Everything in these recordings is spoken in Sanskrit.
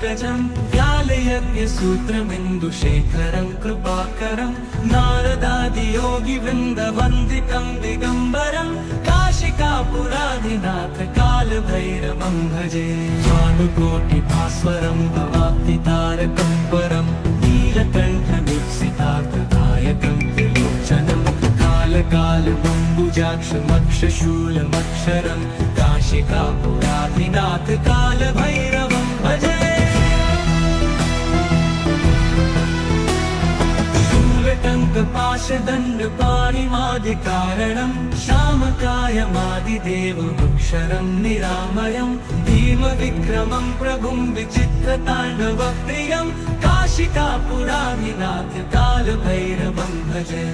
पङ्कजं व्यालयज्ञसूत्रमिन्दुशेखरं कृपाकरं नारदादियोगिवृन्दवन्दितं दिगम्बरं काशिकापुराधिनाथ कालभैरवं भजे भानुकोटिभास्वरं भवाब्धितारकं परं नीलकण्ठमीप्सितार्थदायकं त्रिलोचनं कालकालमम्बुजाक्षमक्षशूलमक्षरं काशिकापुराधिनाथ कालभैरवं भजे शूलटङ्कपाशदण्डपाणिमादिकारणं श्यामकायमादिदेवमक्षरं निरामयं भीमविक्रमं प्रभुं विचित्रताण्डवप्रियं काशिकापुराधिनाथ कालभैरवं भजे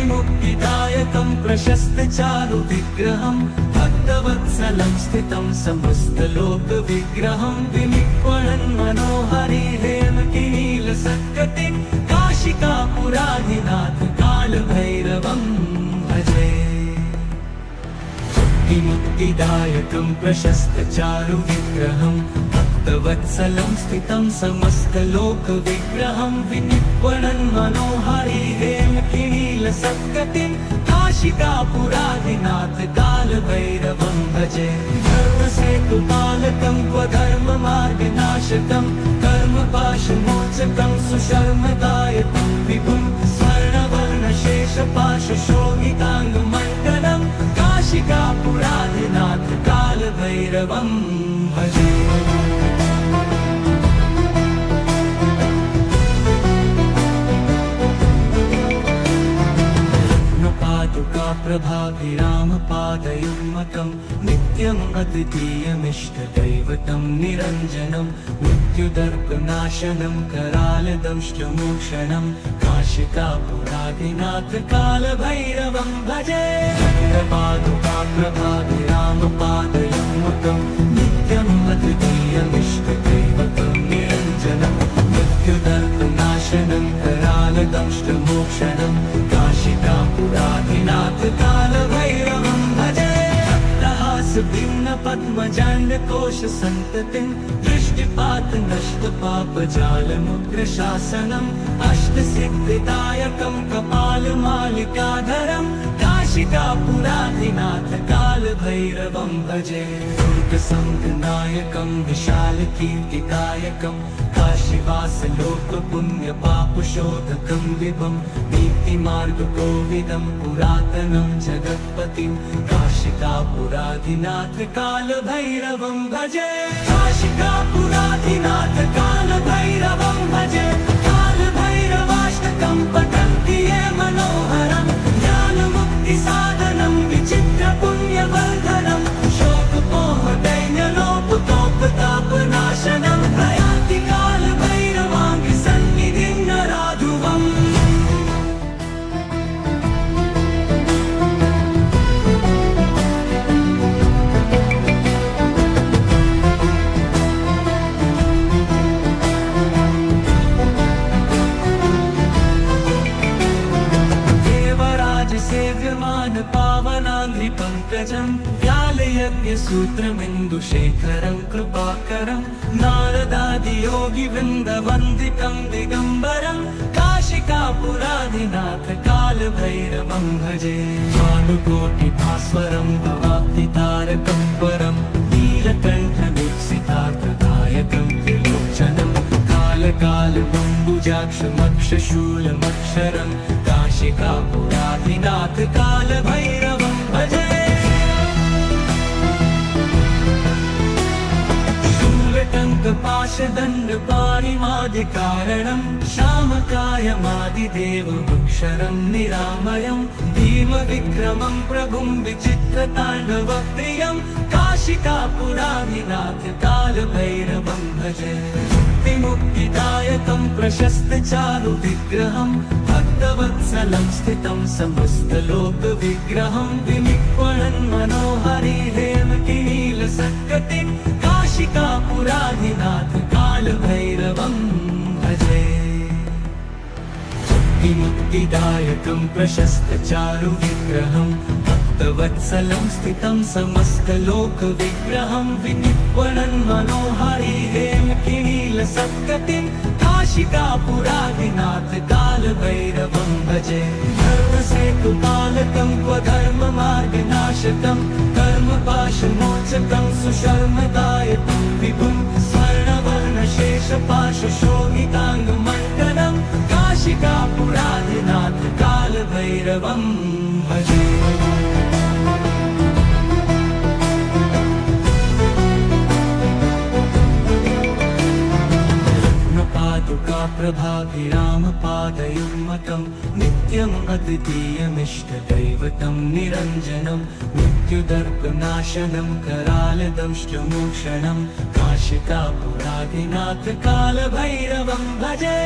मुक्तिदायकं प्रशस्तचारुविग्रहं भक्तवत्सलं स्थितं समस्तलोकविग्रहं विनिक्वणन् मनोहरि हेमकिनीलसत्कटिं काशिकापुराधिनाथ कालभैरवं भजे मुक्तिदायकं प्रशस्तचारुविग्रहं भक्तवत्सलं स्थितं समस्तलोकविग्रहं विनिक्वणन् मनोहरि हेमकिनीलसत्कटिं काशिकापुराधिनाथ कालभैरवं भजे धर्मसेतुपालकं स्वधर्ममार्गनाशकं कर्मपाशमोचकं सुशर्मदायकं विभुं स्वर्णवर्णशेषपाशशोभिताङ्गमण्डलं काशिकापुराधिनाथ कालभैरवं भजे प्रभाभिरामपादयुग्मकं नित्यम् अद्वितीयमिष्टदैवतं निरञ्जनं मृत्युदर्पनाशनं करालदंष्टमोक्षणं काशिकापुराधिनाथ कालभैरवं भजे प्रभाभिरामपादयुग्मकं नित्यम् अद्वितीयमिष्टदैवतं निरञ्जनं मृत्युदर्पनाशनं करालदंष्टमोक्षणं काशिकापुराधिनाथ कालभैरवं भजे भिन्नपद्मजाण्डकोशसन्ततिं दृष्टिपातनष्टपापजालमुग्रशासनम् अष्टसिद्धिदायकं कपालमालिकाधरं काशिकापुराधिनाथ कालभैरवं भजे दुर्गसङ्गनायकं विशालकीर्तिदायकं काशीवासलोकपुण्यपापशोधकं विभं नीतिमार्गकोविदं पुरातनं जगत्पतिं काशिकापुराधिनाथ कालभैरवं भजे काशिकापुराधिनाथ कालभैरवं भजे कालभैरवाष्टकं पठन्ति ये मनोहरं ज्ञानमुक्तिसाधनं विचित्रपुण्यवर्धनं शोकपोहदैन्यलोपतोपतापनाशनं प्रयाति कालभैरवाङ्घ्रिसन्निधिं नराधुवम् पावनाङ्घ्रिपङ्कजं व्यालयज्ञसूत्रमिन्दुशेखरं कृपाकरं नारदादियोगिवृन्दवन्दितं दिगम्बरं काशिकापुराधिनाथ कालभैरवं भजे भानुकोटिभास्वरं भवाब्धितारकं परं नीलकण्ठमीप्सितार्थदायकं त्रिलोचनं कालकालमम्बुजाक्षमक्षशूलमक्षरं काशिकापुराधिनाथ कालभैरवं भजे शूलटङ्कपाशदण्डपाणिमादिकारणं श्यामकायमादिदेवमक्षरं निरामयं भीमविक्रमं प्रभुं विचित्रताण्डवप्रियं काशिकापुराधिनाथ कालभैरवं भजे मुक्तिदायकं प्रशस्तचारुविग्रहं भक्तवत्सलं स्थितं समस्तलोकविग्रहं विनिक्वणन् मनोहरि हेमकिनीलसत्कटिं काशिकापुराधिनाथ कालभैरवं भजे मुक्तिदायकं प्रशस्तचारुविग्रहं भक्तवत्सलं स्थितं समस्तलोकविग्रहं विनिक्वणन् मनोहरि हेमकिनील नीलसत्कटिं काशिकापुरादिनाथ कालभैरवं भजे धर्मसेतुपालकं क्वधर्ममार्गनाशकं कर्मपाशमोचकं सुशर्मदायकं विभुं स्वर्णवर्णशेषपाशशोभिताङ्गमण्डलं काशिकापुरादिनाथ कालभैरवं भजे प्रभाभिरामपादयुग्मकं नित्यम् अद्वितीयमिष्टदैवतं निरञ्जनं मृत्युदर्पनाशनं करालदंष्टमोक्षणं काशिकापुरादिनाथ कालभैरवं भजे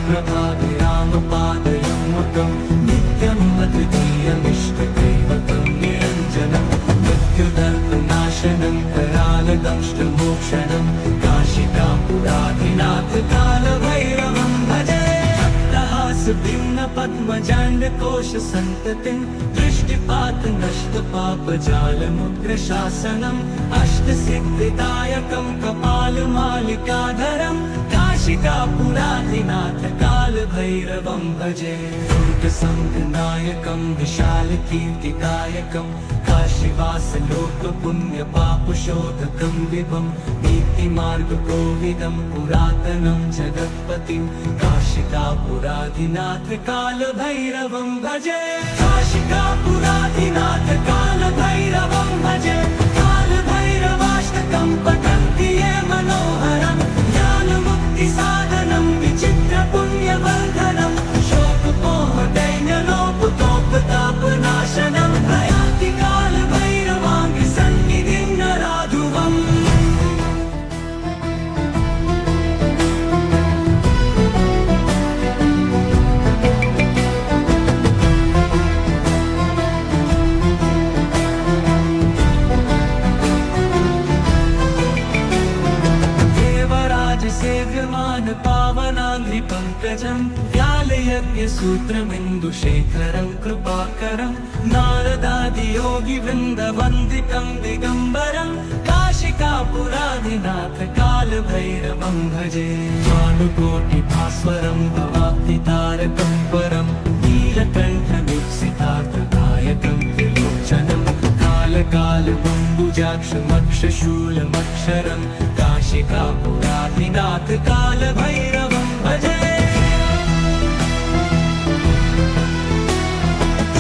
प्रभाभिरामपादयुग्मकं नित्यम् अद्वितीयमिष्टदैवतं निरञ्जनं मृत्युदर्पनाशनं करालदंष्टमोक्षणं काशिकापुरादिनाथ कालभैरवं भजे भिन्न पद्मजाण्डकोश सन्ततिं दृष्टिपात नष्ट पापजालमुग्रशासनम् अष्टसिद्धिदायकं कपालमालिकाधरं काशिकापुरादिनाथ कालभैरवं भजे दुर्गसङ्घनायकं विशालकीर्तिदायकं काशीवासलोकपुण्यपापशोधकं विभं नीतिमार्गकोविदं पुरातनं जगत्पतिं काशिकापुरादिनाथ कालभैरवं भजे काशिकापुरादिनाथ कालभैरवं भजे कालभैरवाष्टकं पठन्ति ये मनोहरं ज्ञानमुक्तिसाधनं विचित्रपुण्यवर्धनं शोकमोहदैन्यलोपतोपतापनाशनं प्रयान्ति कालभैरवाङ्गसन्निधिं नराधुवम् सेव्यमान पावनाङ्घ्रिपङ्कजं व्यालयज्ञसूत्रमिन्दुशेखरं कृपाकरं नारदादियोगिवृन्दवन्दितं दिगम्बरं काशिकापुरादिनाथ कालभैरवं भजे भानुकोटिभास्वरं भवाब्धितारकं परं नीलकण्ठमीप्सितार्थदायकं त्रिलोचनं कालकालबम्बुजाक्षमक्षशूलमक्षरं काशिकापुरादिनाथ कालभैरवं भजे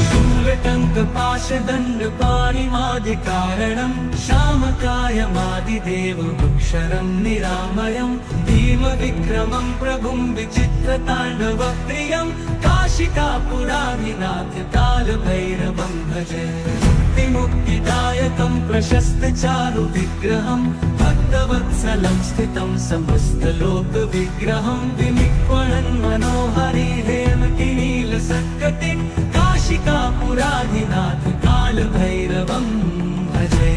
शूलटङ्कपाशदण्डपाणिमादिकारणं श्यामकायमादिदेवमक्षरं निरामयं भीमविक्रमं प्रभुं विचित्रताण्डवप्रियं काशिकापुरादिनाथ कालभैरवं भजे मुक्तिदायकं प्रशस्तचारुविग्रहं भक्तवत्सलं स्थितं समस्तलोकविग्रहं विनिक्वणन् मनोहरि हेमकिनीलसत्कटिं काशिकापुरादिनाथ कालभैरवं भजे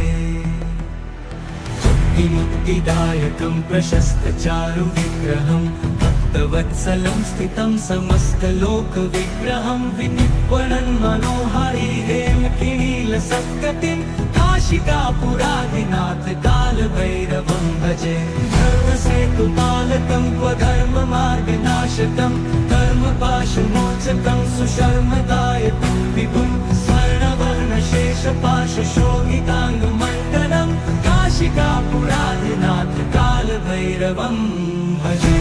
मुक्तिदायकं प्रशस्तचारुविग्रहं भक्तवत्सलं स्थितं समस्तलोकविग्रहं विनिक्वणन् मनोहरि हेमकिनीलसत्कटिं काशिकापुरादिनाथ कालभैरवं भजे धर्मसेतुपालकं क्वधर्ममार्गनाशकं कर्मपाशमोचकं सुशर्मदायकं विभुं स्वर्णवर्णशेषपाशशोभिताङ्गमण्डलं काशिकापुरादिनाथ कालभैरवं भजे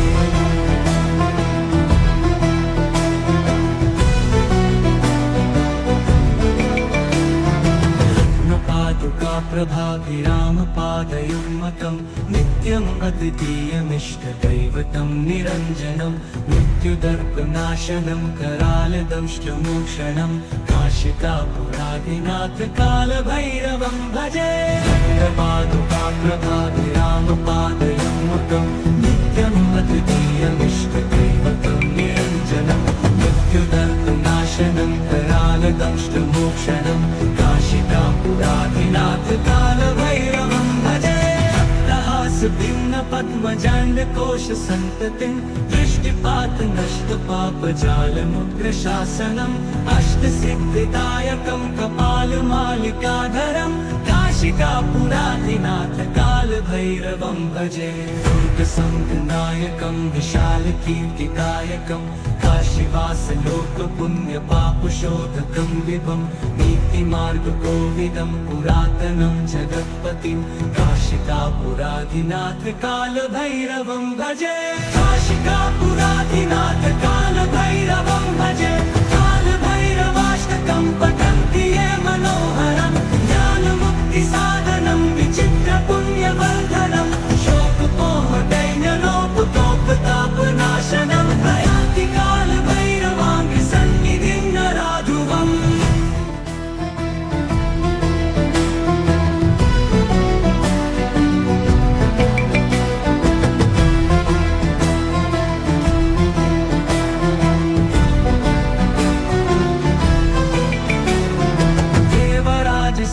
प्रभाभिरामपादयुग्मकं नित्यम् अद्वितीयमिष्टदैवतं निरञ्जनं मृत्युदर्पनाशनं करालदंष्टमोक्षणं काशिकापुरादिनाथ कालभैरवं भजे प्रभाभिरामपादयुग्मकं नित्यम् अद्वितीयमिष्टदैवतं निरञ्जनं मृत्युदर्पनाशनं करालदंष्टमोक्षणं काशिकापुरादिनाथ कालभैरवं भजे भिन्न पद्मजाण्डकोश सन्ततिं दृष्टिपात नष्ट पापजालमुग्रशासनम् अष्टसिद्धिदायकं कपालमालिकाधरं काशिकापुराधिनाथ कालभैरवं भजे दुर्गसंघनायकं विशालकीर्तिदायकं काशीवासलोकपुण्यपापशोधकं विभं नीतिमार्गकोविदं पुरातनं जगत्पतिं काशिकापुराधिनाथ कालभैरवं भजे काशिकापुराधिनाथ कालभैरवं भजे कालभैरवाष्टकं पठन्ति ये मनोहरं ज्ञानमुक्तिसाधनं विचित्रपुण्यवर्धनं शोकमोहदैन्यलोपतोपतापनाशनं प्रयान्ति कालभैरवाङ्घ्रिसन्निधिं नराधुवम्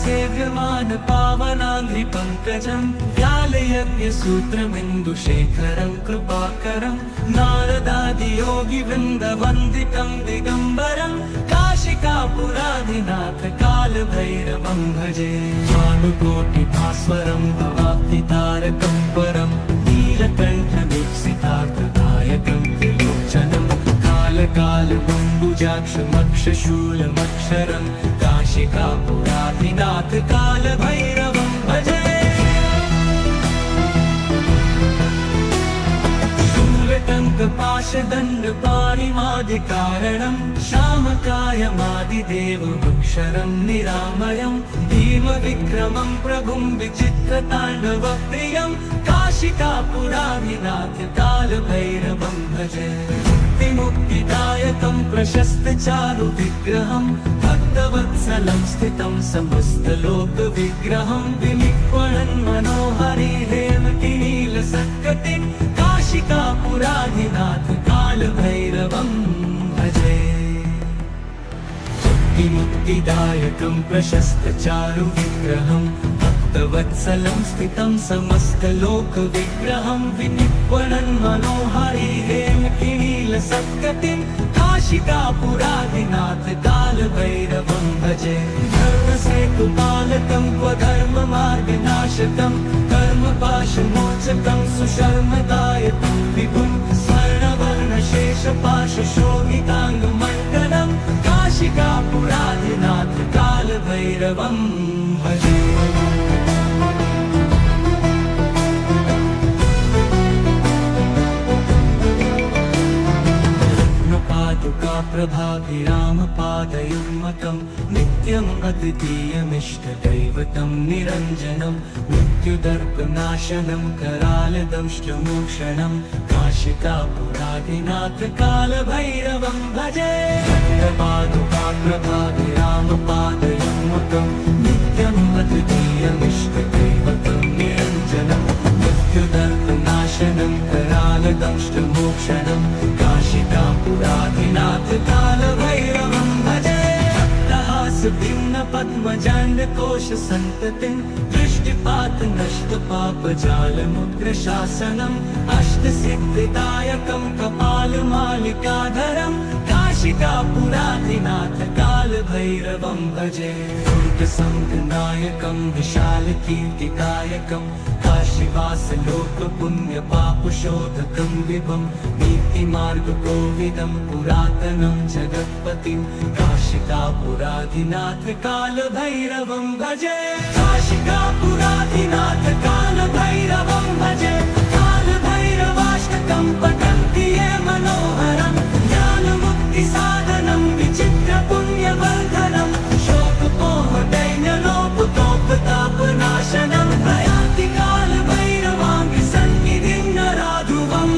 सेव्यमान पावनाङ्घ्रिपङ्कजं व्यालयज्ञसूत्रमिन्दुशेखरं कृपाकरं नारदादियोगिवृन्दवन्दितं दिगम्बरं काशिकापुराधिनाथ कालभैरवं भजे भानुकोटिभास्वरं भवाब्धितारकं परं नीलकण्ठमीप्सितार्थदायकं त्रिलोचनं कालकालबम्बुजाक्षमक्षशूलमक्षरं काशिकापुराधिनाथ कालभैरवं भजे शूलटङ्कपाशदण्डपाणिमादिकारणं श्यामकायमादिदेवमक्षरं निरामयं भीमविक्रमं प्रभुं विचित्रताण्डवप्रियं काशिकापुराधिनाथ कालभैरवं भजे मुक्तिदायकं प्रशस्तचारुविग्रहं भक्तवत्सलं स्थितं समस्तलोकविग्रहं विनिक्वणन् मनोहरि हेमकिनीलसत्कटिं काशिकापुराधिनाथ कालभैरवं भजे मुक्तिदायकं प्रशस्तचारुविग्रहं भक्तवत्सलं स्थितं समस्तलोकविग्रहं विनिक्वणन् मनोहरि हेमकिनीलसत्कटिं काशिकापुराधिनाथ कालभैरवं भजे धर्मसेतुपालकं स्वधर्ममार्गनाशकं कर्मपाशमोचकं सुशर्मदायकं विभुं स्वर्णवर्णशेषपाशशोभिताङ्गमण्डलं काशिकापुराधिनाथ कालभैरवं भजे प्रभाभिरामपादयुग्मकं नित्यम् अद्वितीयमिष्टदैवतं निरञ्जनं मृत्युदर्पनाशनं करालदंष्टमोक्षणं काशिकापुराधिनाथ कालभैरवं भजे प्रभाभिरामपादयुग्मकं नित्यम् अद्वितीयमिष्टदैवतं निरञ्जनं मृत्युदर्पनाशनं करालदंष्टमोक्षणं काशिकापुराधिनाथ कालभैरवं भजे भिन्नपद्मजाण्डकोशसन्ततिं दृष्टिपातनष्टपापजालमुग्रशासनम् अष्टसिद्धिदायकं कपालमालिकाधरं काशिकापुराधिनाथ कालभैरवं भजे दुर्गसंघनायकं विशालकीर्तिदायकं काशीवासलोकपुण्यपापशोधकं विभं नीतिमार्गकोविदं पुरातनं जगत्पतिं काशिकापुराधिनाथ कालभैरवं भजे काशिकापुराधिनाथ कालभैरवं भजे कालभैरवाष्टकं पठन्ति ये मनोहरं ज्ञानमुक्तिसाधनं विचित्रपुण्यवर्धनं शोकमोहदैन्यलोपतोपतापनाशनं प्रयान्ति कालभैरवाङ्घ्रिसन्निधिं नराधुवम्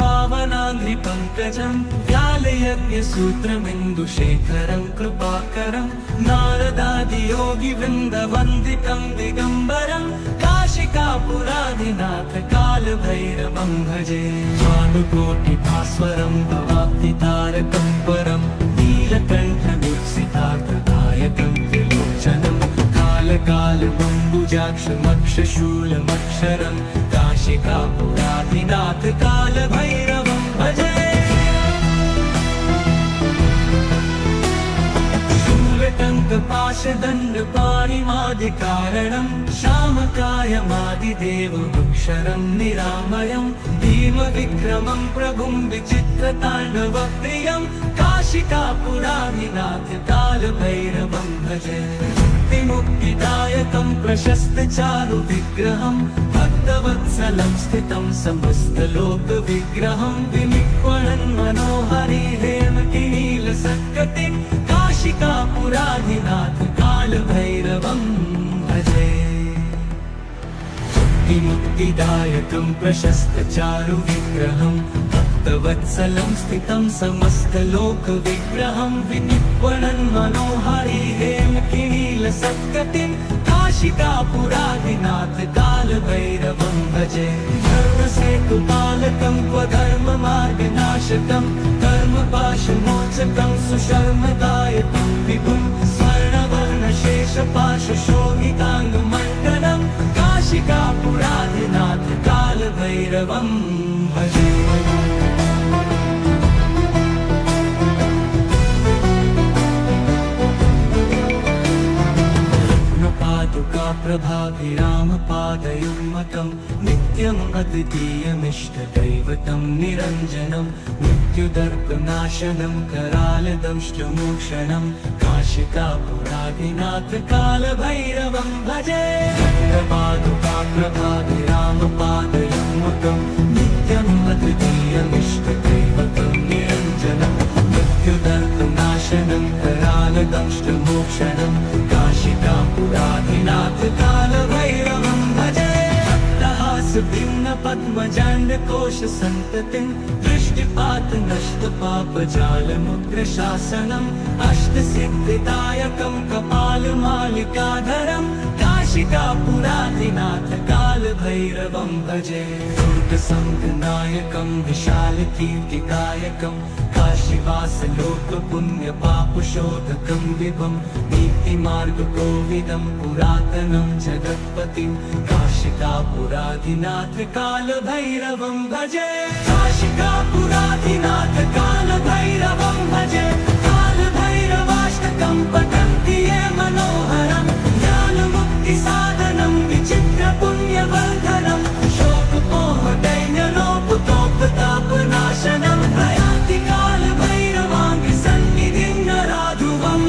पावनाङ्घ्रिपङ्कजं व्यालयज्ञसूत्रमिन्दुशेखरं कृपाकरं नारदादियोगिवृन्दवन्दितं दिगम्बरं काशिकापुराधिनाथ कालभैरवं भजे भानुकोटिभास्वरं भवाब्धितारकं परं नीलकण्ठमीप्सितार्थदायकं कालकालबम्बुजाक्षमक्षशूलमक्षरं काशिकापुराधिनाथ कालभैरवं भजे शूलटङ्कपाशदण्डपाणिमादिकारणं श्यामकायमादिदेवमक्षरं निरामयं भीमविक्रमं प्रभुं विचित्रताण्डवप्रियं काशिकापुराधिनाथ कालभैरवं भजे मुक्तिदायकं प्रशस्तचारुविग्रहं भक्तवत्सलं स्थितं समस्तलोकविग्रहं विनिक्वणन् मनोहरि हेमकिनीलसत्कटिं काशिकापुराधिनाथ कालभैरवं भजे मुक्तिदायकं प्रशस्तचारुविग्रहं भक्तवत्सलं स्थितं समस्तलोकविग्रहं विनिक्वणन् मनोहरि हेमकिनीलसत्कटिं काशिकापुराधिनाथ कालभैरवं भजे धर्मसेतुपालकं स्वधर्ममार्गनाशकं कर्मपाशमोचकं सुशर्मदायकं विभुं स्वर्णवर्णशेषपाशशोभिताङ्गमण्डलं काशिकापुराधिनाथ कालभैरवं भजे प्रभाभिरामपादयुग्मकं नित्यम् अद्वितीयमिष्टदैवतं निरञ्जनं मृत्युदर्पनाशनं करालदंष्टमोक्षणं काशिकापुराधिनाथ कालभैरवं भजे प्रभाभिरामपादयुग्मकं नित्यम् अद्वितीयमिष्टदैवतं निरञ्जनं मृत्युदर्पनाशनं करालदंष्टमोक्षणं काशिकापुराधिनाथ कालभैरवं भजे भक्तहासभिन्नपद्मजाण्डकोशसन्ततिं दृष्टिपातनष्टपापजालमुग्रशासनम् अष्टसिद्धिदायकं कपालमालिकाधरं काशिकापुराधिनाथ कालभैरवं भजे दुर्गसङ्गनायकं विशालकीर्तिदायकं काशीवासलोकपुण्यपापशोधकं विभं नीतिमार्गकोविदं पुरातनं जगत्पतिं काशिकापुराधिनाथ कालभैरवं भजे काशिकापुराधिनाथ कालभैरवं भजे कालभैरवाष्टकं पठन्ति ये मनोहरं ज्ञानमुक्तिसाधनं विचित्रपुण्यवर्धनं शोकमोहदैन्यलोपतोपतापनाशनं प्रयान्ति कालभैरवाङ्गसन्निधिं नराधुवम्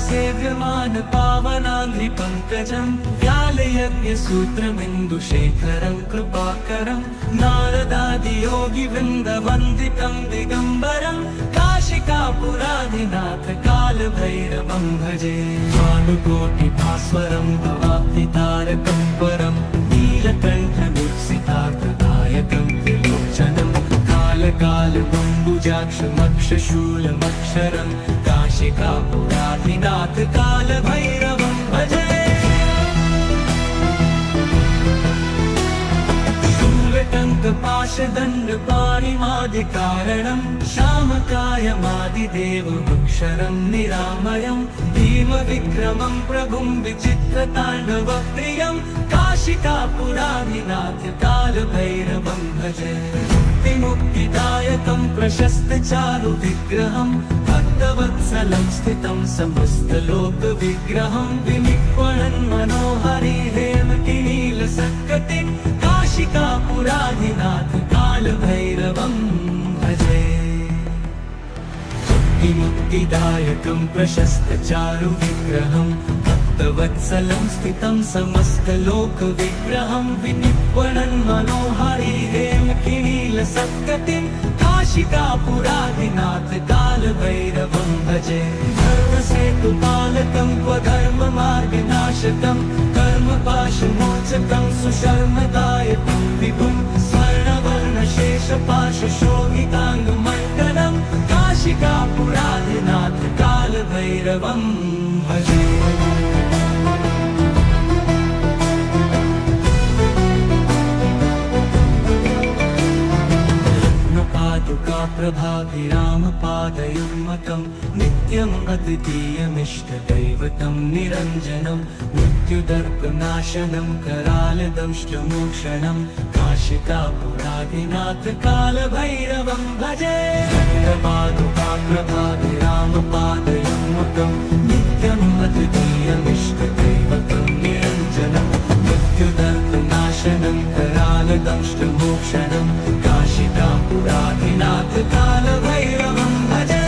सेव्यमान पावनाङ्घ्रिपङ्कजं व्यालयज्ञसूत्रमिन्दुशेखरं कृपाकरं नारदादियोगिवृन्दवन्दितं दिगम्बरं काशिकापुराधिनाथ कालभैरवं भजे भानुकोटिभास्वरं भवाब्धितारकं परं नीलकण्ठमुत्सितार्थदायकं त्रिलोचनं कालकालबम्बुजाक्षमक्षशूलमक्षरं काशिकापुराधिनाथ कालभैरवं भजे शूलटङ्कपाशदण्डपाणिमादिकारणं श्यामकायमादिदेवमक्षरं निरामयं भीमविक्रमं प्रभुं विचित्रताण्डवप्रियं काशिकापुराधिनाथ कालभैरवं भजे मुक्तिदायकं प्रशस्तचारुविग्रहं भक्तवत्सलं स्थितं समस्तलोकविग्रहं विनिक्वणन् मनोहरि हेमकिनीलसत्कटिं काशिकापुराधिनाथ कालभैरवं भजे मुक्तिदायकं प्रशस्तचारुविग्रहं भक्तवत्सलं स्थितं समस्तलोकविग्रहं विनिक्वणन् मनोहरि हेमकिनीलसत्कटिं काशिकापुराधिनाथ कालभैरवं भजे धर्मसेतुपालकं स्वधर्ममार्गनाशकं कर्मपाशमोचकं सुशर्मदायकं विभुं स्वर्णवर्णशेषपाशशोभिताङ्गमण्डलं काशिकापुराधिनाथ कालभैरवं भजे कालभैरवोऽनुकाप्रभाभिरामपादयुग्मकं नित्यम् अद्वितीयमिष्टदैवतं निरञ्जनं मृत्युदर्पनाशनं करालदंष्टमोक्षणं काशिकापुराधिनाथ कालभैरवं भजे कालभैरवोऽनुकाप्रभाभिरामपादयुग्मकं नित्यम् अद्वितीयमिष्टदैवतं निरञ्जनं मृत्युदर्पनाशनं करालदंष्टमोक्षणं काशिकापुराधिनाथ कालभैरवं भजे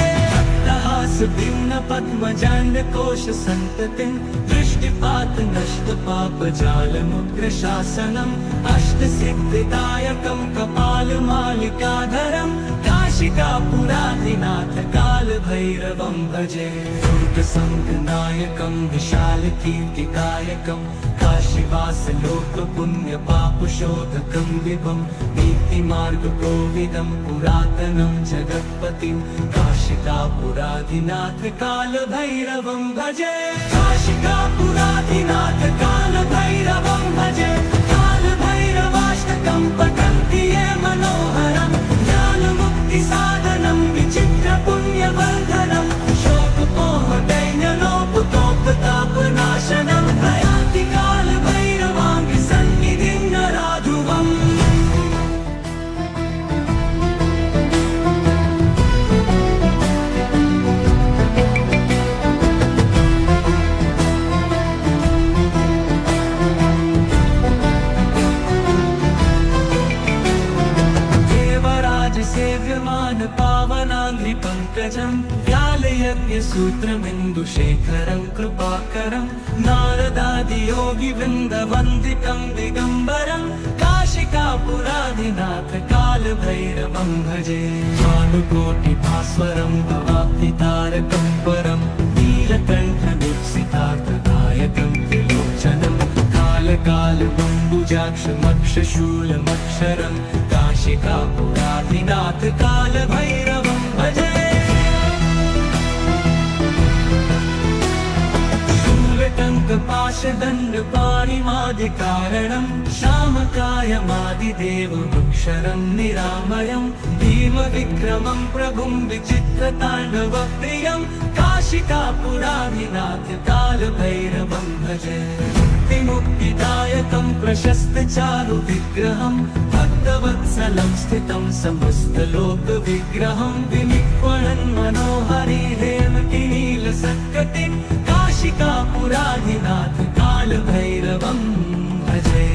भिन्न पद्मजाण्डकोश सन्ततिं दृष्टिपात नष्ट पापजालमुग्रशासनम् अष्टसिद्धिदायकं कपालमालिकाधरं काशिकापुराधिनाथ कालभैरवं भजे दुर्गसङ्गनायकं विशालकीर्तिकायकं काशीवासलोकपुण्यपापशोधकं विभं नीतिमार्गकोविदं पुरातनं जगत्पतिं काशिकापुराधिनाथ कालभैरवं भजे काशिकापुराधिनाथ कालभैरवं भजे कालभैरवाष्टकं पठन्ति ये मनोहरं ज्ञानमुक्तिसाधनं विचित्रपुण्यवर्धनं शोकमोहदैन्यलोपतोपतापनाशनं प्रयान्ति कालभैरवाङ्घ्रिसन्निधिं नराधुवम् सेव्यमान पावनाङ्घ्रिपङ्कजं व्यालयज्ञसूत्रमिन्दुशेखरं कृपाकरं नारदादियोगिवृन्दवन्दितं दिगम्बरं काशिकापुराधिनाथ कालभैरवं भजे भानुकोटिभास्वरं भवाब्धितारकं परं नीलकण्ठदीप्सितार्थदायकं त्रिलोचनं कालकालबम्बुजाक्षमक्षशूलमक्षरं काशिकापुराधिनाथ कालभैरवं भजे शूलटङ्कपाशदण्डपाणिमादिकारणं श्यामकायमादिदेवमक्षरं निरामयं भीमविक्रमं प्रभुं विचित्रताण्डवप्रियं काशिकापुराधिनाथ कालभैरवं भजे मुक्तिदायकं प्रशस्तचारुविग्रहं भक्तवत्सलं स्थितं समस्तलोकविग्रहं विनिक्वणन् मनोहरि हेमकिनीलसत्कटिं काशिकापुराधिनाथ कालभैरवं भजे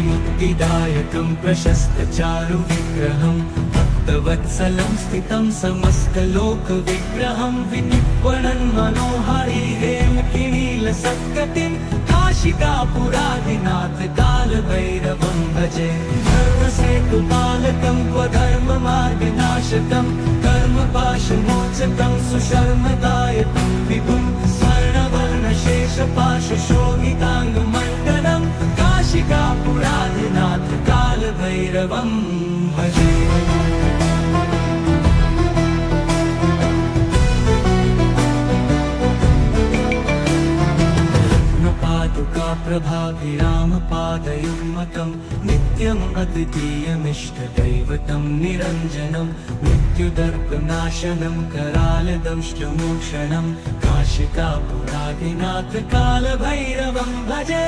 मुक्तिदायकं प्रशस्तचारुविग्रहं भक्तवत्सलं स्थितं समस्तलोकविग्रहं विनिक्वणन् मनोहरि हेमकिनीलसत्कटिं काशिकापुराधिनाथ कालभैरवं भजे धर्मसेतुपालकं स्वधर्ममार्गनाशकं कर्मपाशमोचकं सुशर्मदायकं विभुं स्वर्णवर्णशेषपाशशोभिताङ्गमण्डलं काशिकापुराधिनाथ कालभैरवं भजे प्रभाभिरामपादयुग्मकं नित्यम् अद्वितीयमिष्टदैवतं निरञ्जनं मृत्युदर्पनाशनं करालदंष्टमोक्षणं काशिकापुराधिनाथ कालभैरवं भजे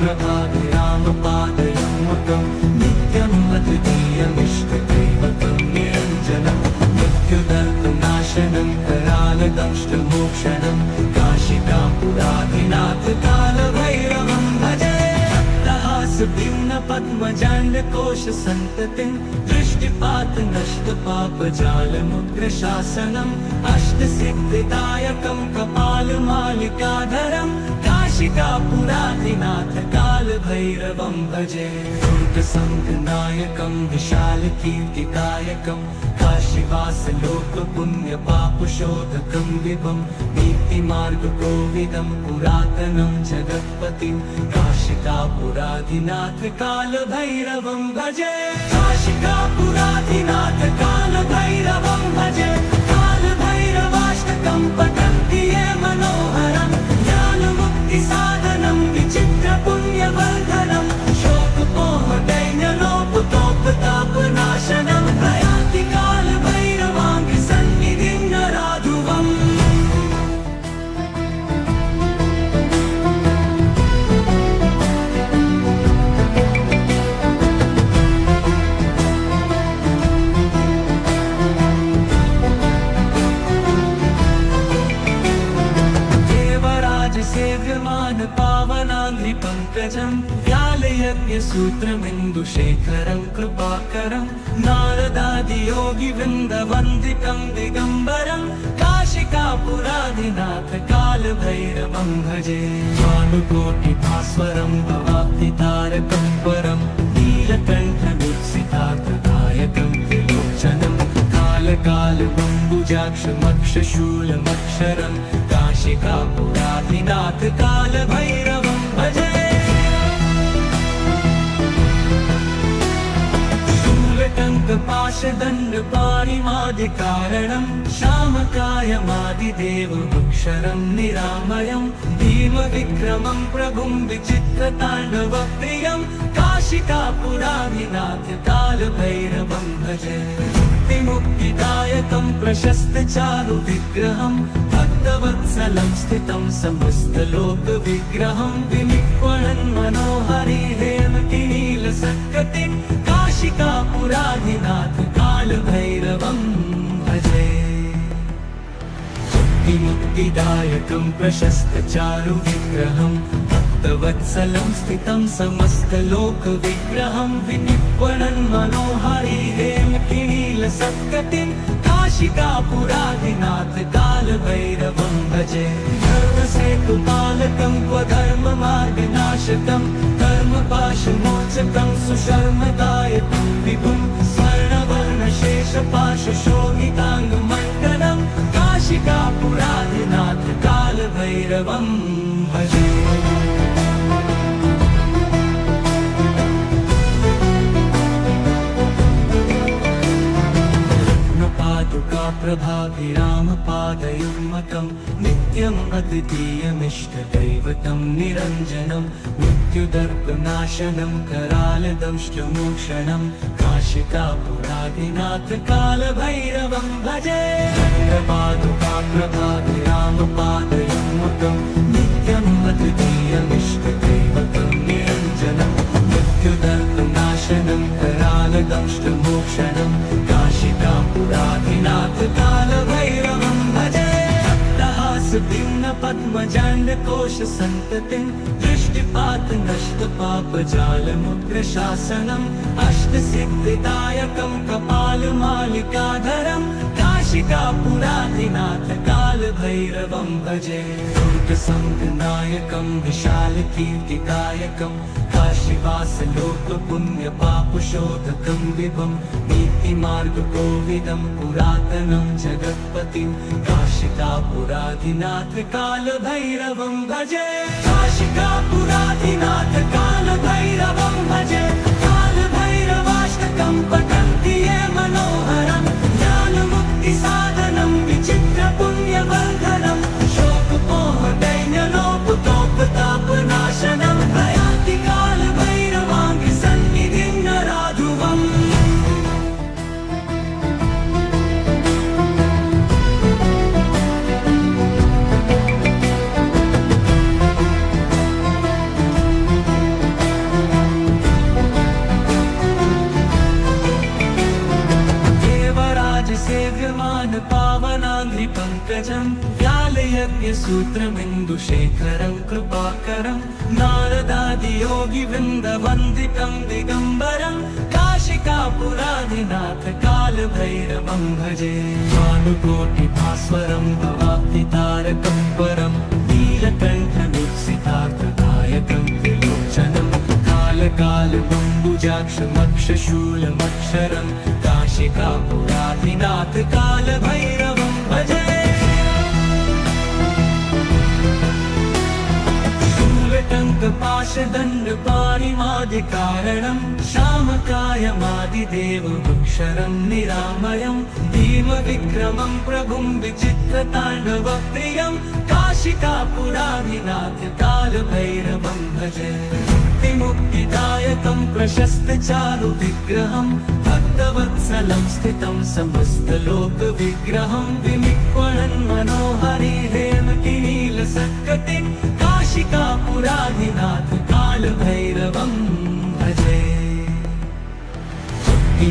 प्रभाभिरामपादयुग्मकं नित्यम् अद्वितीयमिष्टदैवतं निरञ्जनं मृत्युदर्पनाशनं करालदंष्टमोक्षणं काशिकापुराधिनाथ कालभैरवं भजे भिन्न पद्मजाण्डकोश सन्ततिं दृष्टिपात नष्ट पापजालमुग्रशासनम् अष्टसिद्धिदायकं कपालमालिकाधरं काशिकापुराधिनाथ कालभैरवं भजे दुर्गसङ्गनायकं विशालकीर्तिकायकं काशीवासलोकपुण्यपापशोधकं विभं नीतिमार्गकोविदं पुरातनं जगत्पतिं काशिकापुराधिनाथ कालभैरवं भजे काशिकापुराधिनाथ कालभैरवं भजे कालभैरवाष्टकं पठन्ति ये मनोहरं ज्ञानमुक्तिसाधनं विचित्रपुण्यवर्धनं शोकमोहदैन्यलोपतोपताप नाशनं प्रयाति कालभैरवाङ्घ्रि सन्निधिं नराधुवम् सेव्यमान पावनाङ्घ्रि पङ्कजं व्यालयज्ञसूत्रमिन्दुशेखरं कृपाकरं नारदादियोगिवृन्दवन्दितं दिगम्बरं काशिकापुराधिनाथ कालभैरवं भजे भानुकोटिभास्वरं भवाब्धितारकं परं नीलकण्ठवीक्षितार्थदायकं त्रिलोचनं कालकालबम्बुजाक्षमक्षशूलमक्षरं काशिकापुराधिनाथ कालभैरवं भजे शूलटङ्कपाशदण्डपाणिमादिकारणं श्यामकायमादिदेवमक्षरं निरामयं भीमविक्रमं प्रभुं विचित्रताण्डवप्रियं काशिकापुराधिनाथ कालभैरवं भजे मुक्तिदायकं प्रशस्तचारुविग्रहं भक्तवत्सलं स्थितं समस्तलोकविग्रहं विनिक्वणन् मनोहरिहेमकिनीलसत्कटिं काशिकापुराधिनाथ कालभैरवं भजे मुक्तिदायकं प्रशस्तचारुविग्रहं भक्तवत्सलं स्थितं समस्तलोकविग्रहं विनिक्वणन् मनोहरिहेमकिनीलसत्कटिं काशिकापुराधिनाथ कालभैरवं भजे धर्मसेतुपालकं क्वधर्ममार्गनाशकं कर्मपाशमोचकं सुशर्मदायकं विभुं स्वर्णवर्णशेषपाशशोभिताङ्गमण्डनं काशिकापुराधिनाथ कालभैरवं भजे प्रभाभिरामपादयुग्मकं नित्यम् अद्वितीयमिष्टदैवतं निरञ्जनं मृत्युदर्पनाशनं करालदंष्टमोक्षणं काशिकापुराधिनाथ कालभैरवं भजे प्रभाभिरामपादयुग्मकं नित्यम् अद्वितीयमिष्टदैवतं निरञ्जनं मृत्युदर्पनाशनं करालदंष्टमोक्षणं काशिकापुराधिनाथ कालभैरवं भजे भक्तहासभिन्नपद्मजाण्डकोशसन्ततिं दृष्टिपातनष्टपापजालमुग्रशासनम् अष्टसिद्धिदायकं कपालमालिकाधरं काशिकापुराधिनाथ कालभैरवं भजे दुर्गसङ्गनायकं विशालकीर्तिदायकं काशीवासलोकपुण्यपापशोधकं विभं नीतिमार्गकोविदं पुरातनं जगत्पतिं काशिकापुराधिनाथ कालभैरवं भजे काशिकापुराधिनाथ कालभैरवं भजे कालभैरवाष्टकं पठन्ति ये मनोहरं ज्ञानमुक्तिसाधनं विचित्रपुण्यवर्धनं शोकमोहदैन्यलोपतोपतापनाशनं प्रयाति कालभैरवाङ्घ्रि सन्निधिं नराधुवम् सेव्यमान पावनाङ्घ्रि पङ्कजं व्यालयज्ञसूत्रमिन्दुशेखरं कृपाकरं नारदादियोगिवृन्दवन्दितं दिगम्बरं काशिकापुराधिनाथ कालभैरवं भजे भानुकोटिभास्वरं भवाब्धितारकं परं नीलकण्ठवीक्षितार्थदायकं त्रिलोचनं कालकालबम्बुजाक्षमक्षशूलमक्षरं काशिकापुराधिनाथ कालभैरवं भजे शूलटङ्कपाशदण्डपाणिमादिकारणं श्यामकायमादिदेवमक्षरं निरामयं भीमविक्रमं प्रभुं विचित्रताण्डवप्रियं काशिकापुराधिनाथ कालभैरवं भजे मुक्तिदायकं प्रशस्तचारुविग्रहं भक्तवत्सलं भक्तवत्सलं स्थितं समस्तलोकविग्रहं विनिक्वणन् मनोहरि हेमकिनीलसत्कटिं काशिकापुराधिनाथ कालभैरवं भजे।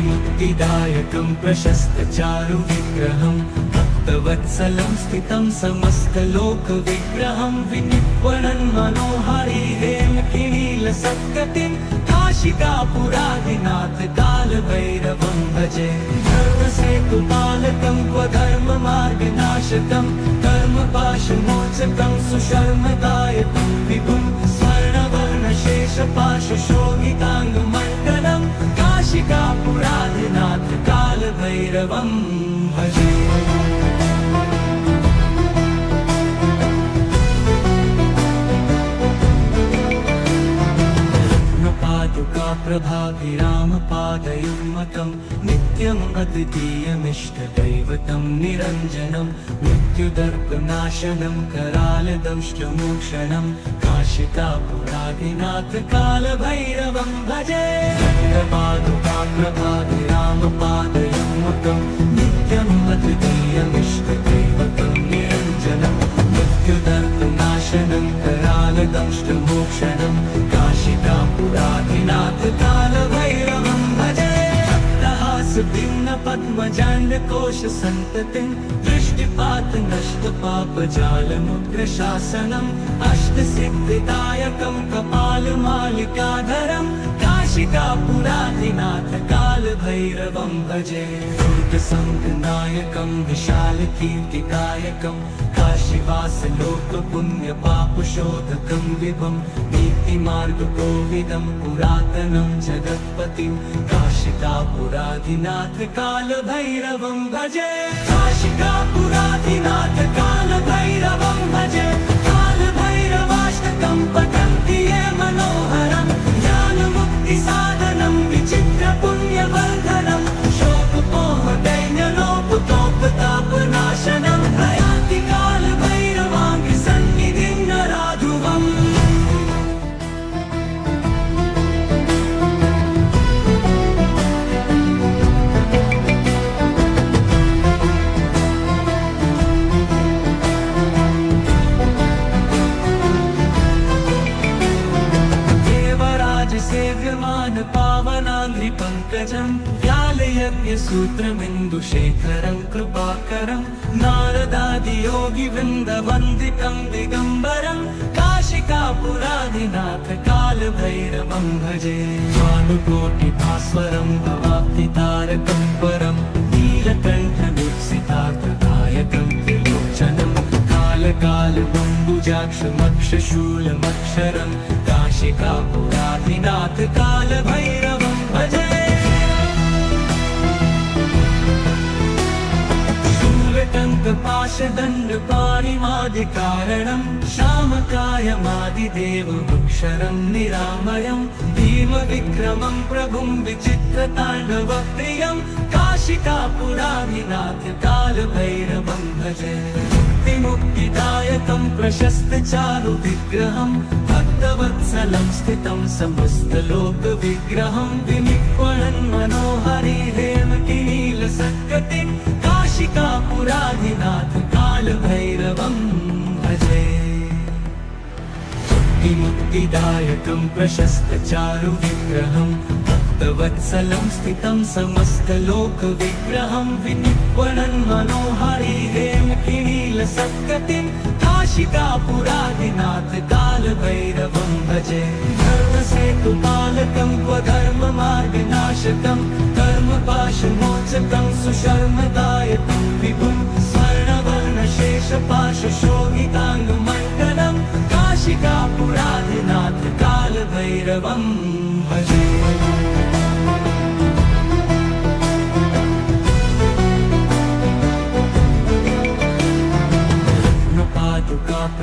मुक्तिदायकं प्रशस्तचारुविग्रहं भक्तवत्सलं स्थितं समस्तलोकविग्रहं विनिक्वणन् मनोहरि हेमकिनीलसत्कटिं काशिकापुराधिनाथ कालभैरवं भजे। धर्मसेतुपालकं क्वधर्ममार्गनाशकं कर्मपाशमोचकं सुशर्मदायकं विभुं स्वर्णवर्णशेषपाशशोभिताङ्गमण्डलं काशिकापुराधिनाथ कालभैरवं भजे। प्रभाभिरामपादयुग्मकं नित्यम् अद्वितीयमिष्टदैवतं निरञ्जनं मृत्युदर्पनाशनं करालदंष्टमोक्षणं काशिकापुराधिनाथ कालभैरवं भजे। प्रभाभिरामपादयुग्मकं नित्यम् अद्वितीयमिष्टदैवतं निरञ्जनं मृत्युदर्पनाशनं करालदंष्टमोक्षणं काशिकापुराधिनाथ कालभैरवं भजे। भक्तहासभिन्नपद्मजाण्डकोशसन्ततिं दृष्टिपातनष्टपापजालमुग्रशासनम् अष्टसिद्धिदायकं कपालमालिकाधरं काशिकापुराधिनाथ कालभैरवं भजे। दुर्गसङ्गनायकं विशालकीर्तिदायकं काशीवासलोकपुण्यपापशोधकं विभं नीतिमार्गकोविदं पुरातनं जगत्पतिं काशिकापुराधिनाथ कालभैरवं भजे। काशिकापुराधिनाथ कालभैरवं भजे। कालभैरवाष्टकं पठन्ति ये मनोहरं ज्ञानमुक्तिसाधनं विचित्रपुण्यवर्धनं शोकपोहदैन्यलोपतोपतापनाशनं प्रयान्ति कालभैरवाङ्घ्रिसन्निधिं नराधुवम्। सेव्यमान पावनाङ्घ्रिपङ्कजं व्यालयज्ञसूत्रमिन्दुशेखरं कृपाकरं नारदादियोगिवृन्दवन्दितं दिगम्बरं काशिकापुराधिनाथ कालभैरवं भजे। भानुकोटिभास्वरं भवाब्धितारकं परं नीलकण्ठमीप्सितार्थदायकं त्रिलोचनं कालकालबम्बुजाक्षमक्षशूलमक्षरं काशिकापुराधिनाथ कालभैरवं भजे। शूलटङ्कपाशदण्डपाणिमादिकारणं श्यामकायमादिदेवमक्षरं निरामयं भीमविक्रमं प्रभुं विचित्रताण्डवप्रियं काशिकापुराधिनाथ कालभैरवं भजे। मुक्तिदायकं प्रशस्तचारुविग्रहं भक्तवत्सलं स्थितं समस्तलोकविग्रहं विनिक्वणन् मनोहरि हेमकिनीलसत्कटिं काशिकापुराधिनाथ कालभैरवं भजे। मुक्तिदायकं प्रशस्तचारुविग्रहं भक्तवत्सलं स्थितं समस्तलोकविग्रहं विनिक्वणन् मनोहरि हेमकिनीलसत्कटिं काशिकापुराधिनाथ कालभैरवं भजे। धर्मसेतुपालकं क्वधर्ममार्गनाशकं कर्मपाशमोचकं सुशर्मदायकं विभुं स्वर्णवर्णशेषपाशशोभिताङ्गमण्डलं काशिकापुराधिनाथ कालभैरवं भजे।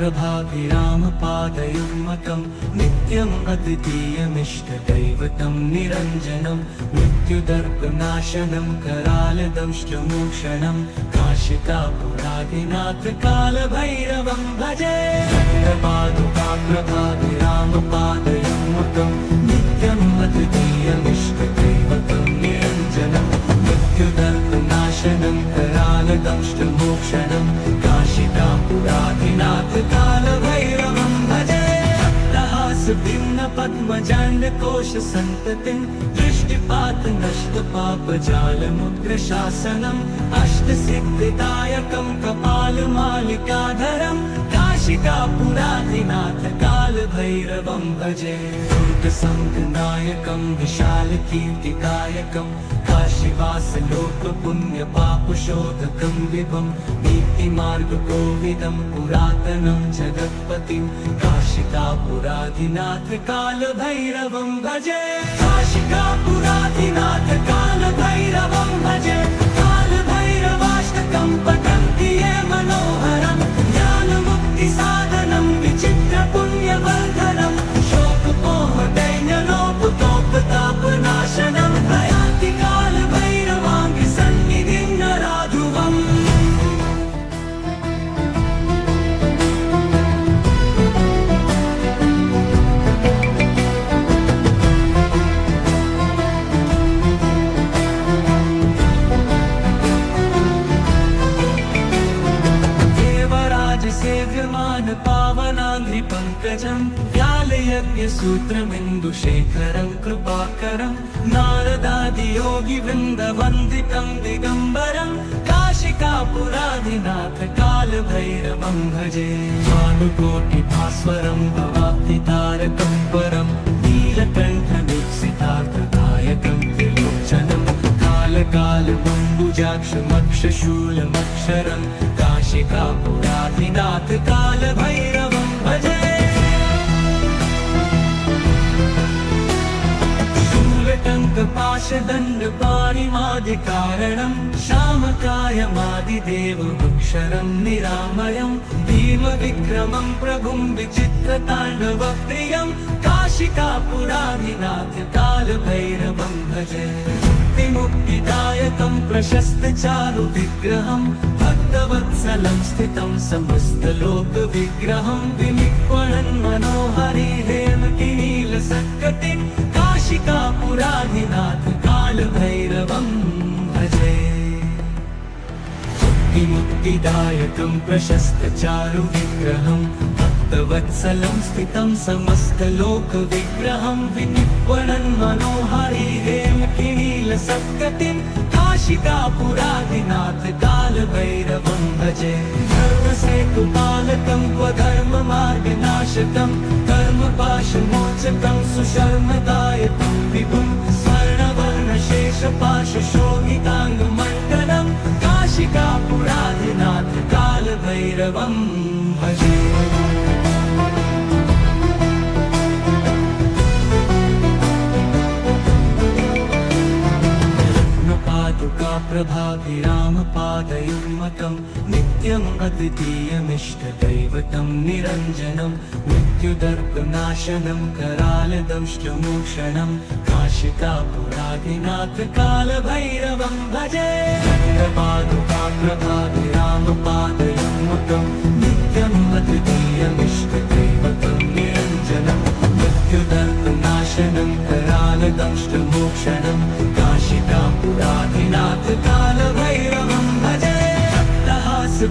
प्रभाभिरामपादयुग्मकं नित्यम् अद्वितीयमिष्टदैवतं निरञ्जनं मृत्युदर्पनाशनं करालदंष्टमोक्षणं काशिकापुराधिनाथ कालभैरवं भजे। प्रभाभिरामपादयुग्मकं नित्यम् अद्वितीयमिष्टदैवतं निरञ्जनं नाशनं करालदंष्टमोक्षणं काशिकापुराधिनाथ कालभैरवं भजे भिन्नपद्मजाण्डकोशसन्ततिं दृष्टिपात नष्टपापजालमुग्रशासनम् अष्टसिद्धिदायकं कपालमालिकाधरं काशिकापुराधिनाथ कालभैरवं भजे दुर्गसङ्गनायकं विशालकीर्तिदायकं काशीवासलोकपुण्यपापशोधकं विभं नीतिमार्गकोविदं पुरातनं जगत्पतिं काशिकापुराधिनाथ कालभैरवं भजे काशिकापुराधिनाथ कालभैरवं भजे कालभैरवाष्टकं पठन्ति ये मनोहरं ज्ञानमुक्तिसाधनं विचित्रपुण्यवर्धनं शोकपोहदैन्यलोपतोपतापनाशनं प्रयान्ति कालभैरवाङ्घ्रिसन्निधिं नराधुवम् सेव्यमान पावनाङ्घ्रिपङ्कजं व्यालयज्ञसूत्रमिन्दुशेखरं कृपाकरं नारदादियोगिवृन्दवन्दितं दिगम्बरं काशिकापुराधिनाथ कालभैरवं भजे भानुकोटिभास्वरं भवाब्धितारकं परं नीलकण्ठदीप्सितार्थदायकं त्रिलोचनं कालकालबम्बुजाक्षमक्षशूलमक्षरं काशिकापुराधिनाथ कालभैरवं भजे शूलटङ्कपाशदण्डपाणिमादिकारणं श्यामकायमादिदेवमक्षरं निरामयं भीमविक्रमं प्रभुं विचित्रताण्डवप्रियं काशिकापुराधिनाथ कालभैरवं भजे मुक्तिदायकं प्रशस्तचारुविग्रहं भक्तवत्सलं स्थितं समस्तलोकविग्रहं विनिक्वणन् मनोहरिहेमकिनीलसत्कटिं काशिकापुराधिनाथ कालभैरवं भजे मुक्तिदायकं प्रशस्तचारुविग्रहं भक्तवत्सलं स्थितं समस्तलोकविग्रहं विनिक्वणन् मनोहरिहेमकिनीलसत्कटिं काशिकापुराधिनाथ कालभैरवं भजे धर्मसेतुपालकं स्वधर्ममार्गनाशकं कर्मपाशमोचकं सुशर्मदायकं विभुं स्वर्णवर्णशेषपाशशोभिताङ्गमण्डलं काशिकापुराधिनाथ कालभैरवं भजे प्रभाभिरामपादयुग्मकं नित्यम् अद्वितीयमिष्टदैवतं निरञ्जनं मृत्युदर्पनाशनं करालदंष्टमोक्षणं काशिकापुराधिनाथ कालभैरवं भजे प्रभाभिरामपादयुग्मकं नित्यम् अद्वितीयमिष्टदैवतं निरञ्जनं मृत्युदर्पनाशनं करालदंष्टमोक्षणं काशिकापुराधिनाथ कालभैरवं भजे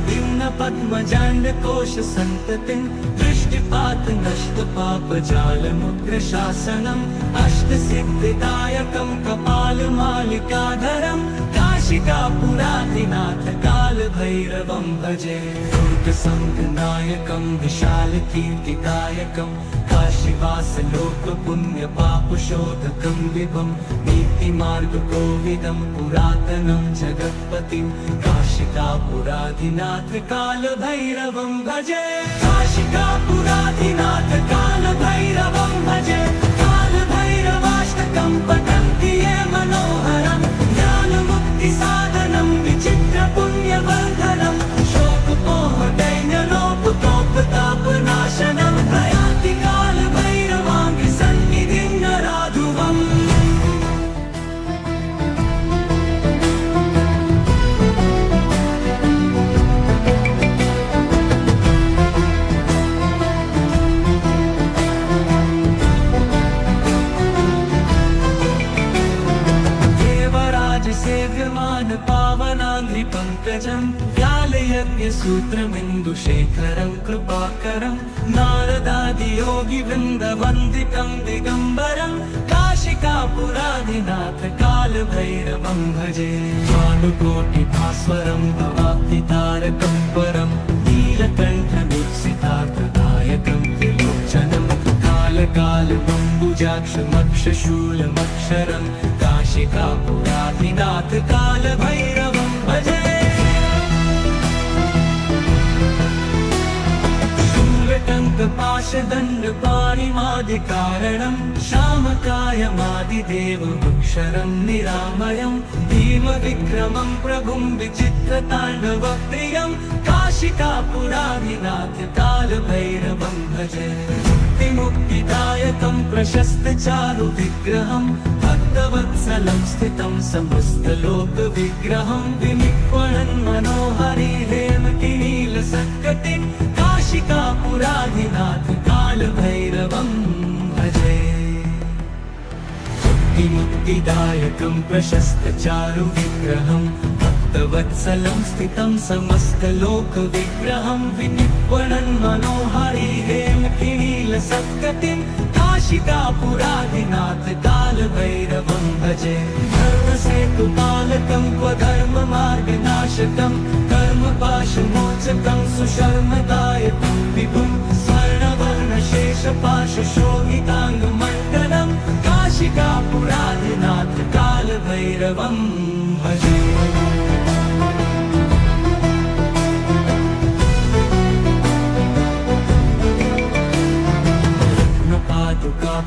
भिन्नपद्मजाण्डकोशसन्ततिं दृष्टिपात नष्टपापजालमुग्रशासनम् अष्टसिद्धिदायकं कपालमालिकाधरं काशिकापुराधिनाथ कालभैरवं भजे दुर्गसङ्गनायकं विशालकीर्तिदायकं काशीवासलोकपुण्यपापशोधकं विभं नीतिमार्गकोविदं पुरातनं जगत्पतिं काशिकापुराधिनाथ कालभैरवं भजे काशिकापुराधिनाथ कालभैरवं भजे कालभैरवाष्टकं पठन्ति ये मनोहरं ज्ञानमुक्तिसाधनं विचित्रपुण्यवर्धनं शोकपोहदैन्यलोपतोपतापनाशनं प्रयान्ति कालभैरवाङ्घ्रिसन्निधिं नराधुवम् सेव्यमान पावनाङ्घ्रिपङ्कजं व्यालयज्ञसूत्रमिन्दुशेखरं कृपाकरं नारदादियोगिवृन्दवन्दितं दिगम्बरं काशिकापुराधिनाथ कालभैरवं भजे भानुकोटिभास्वरं भवाब्धितारकं परं नीलकण्ठमीप्सितार्थदायकं त्रिलोचनं कालकालबम्बुजाक्षमक्षशूलमक्षरं काशिकापुराधिनाथ कालभैरवं भजे शूलटङ्कपाशदण्डपाणिमादिकारणं श्यामकायमादिदेवमक्षरं निरामयं भीमविक्रमं प्रभुं विचित्रताण्डवप्रियं काशिकापुराधिनाथ कालभैरवं भजे मुक्तिदायकं प्रशस्तचारुविग्रहं भक्तवत्सलं स्थितं समस्तलोकविग्रहं विनिक्वणन् मनोहरि हेमकिनीलसत्कटिं काशिकापुराधिनाथ कालभैरवं भजे मुक्तिदायकं प्रशस्तचारुविग्रहं भक्तवत्सलं स्थितं समस्तलोकविग्रहं विनिक्वणन् मनोहरि हेमकिनीलसत्कटिं काशिकापुराधिनाथ कालभैरवं भजे धर्मसेतुपालकं क्वधर्ममार्गनाशकं कर्मपाशमोचकं सुशर्मदायकं विभुं स्वर्णवर्णशेषपाशशोभिताङ्गमण्डलं काशिकापुराधिनाथ कालभैरवं भजे